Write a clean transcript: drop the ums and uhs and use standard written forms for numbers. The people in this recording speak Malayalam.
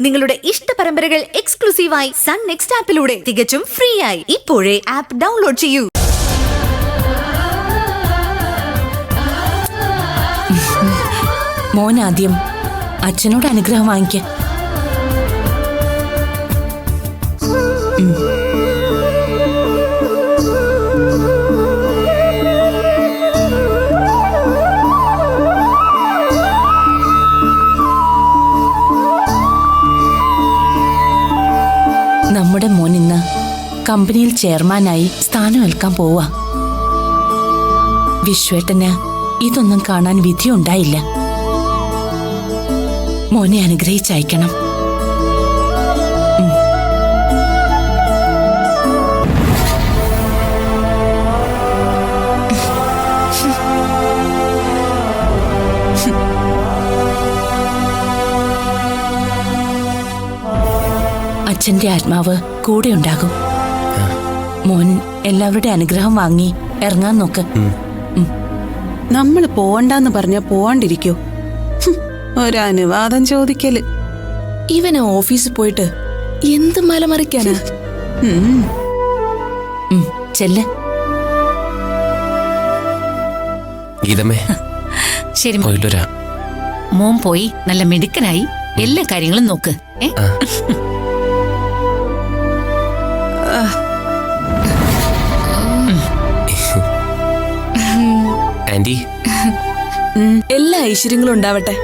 നിങ്ങളുടെ ഇഷ്ട പരമ്പരകൾ എക്സ്ക്ലൂസീവായി സൺ നെക്സ്റ്റ് ആപ്പിലൂടെ തികച്ചും ഫ്രീ ആയി. ഇപ്പോഴേ ആപ്പ് ഡൗൺലോഡ് ചെയ്യൂ. മോൻ ആദ്യം അച്ഛനോട് അനുഗ്രഹം വാങ്ങിക്ക. നമ്മുടെ മോൻ ഇന്ന് കമ്പനിയിൽ ചെയർമാനായി സ്ഥാനമേൽക്കാൻ പോവാ. വിശ്വേട്ടന് ഇതൊന്നും കാണാൻ വിധിയുണ്ടായില്ല. മോനെ അനുഗ്രഹിച്ചയക്കണം. അച്ഛന്റെ ആത്മാവ് കൂടെ ഉണ്ടാകും. മോൻ എല്ലാവരുടെ അനുഗ്രഹം വാങ്ങി ഇറങ്ങാൻ നോക്ക്. നമ്മൾ പോവണ്ടെന്ന് പറഞ്ഞ പോവാണ്ടിരിക്കോ? ഒരനുവാദം ചോദിക്കല്. ഇവന് ഓഫീസിൽ പോയിട്ട് എന്ത് മലമറിക്കാനാ? ചെല്ല്. ഗീതമ്മേ, ശരി പോയിട്ട് വരാം. മോൻ പോയി നല്ല മിടുക്കനായി എല്ലാ കാര്യങ്ങളും നോക്ക്. ആന്റി, എല്ലാ ഐശ്വര്യങ്ങളും ഉണ്ടാവട്ടെ.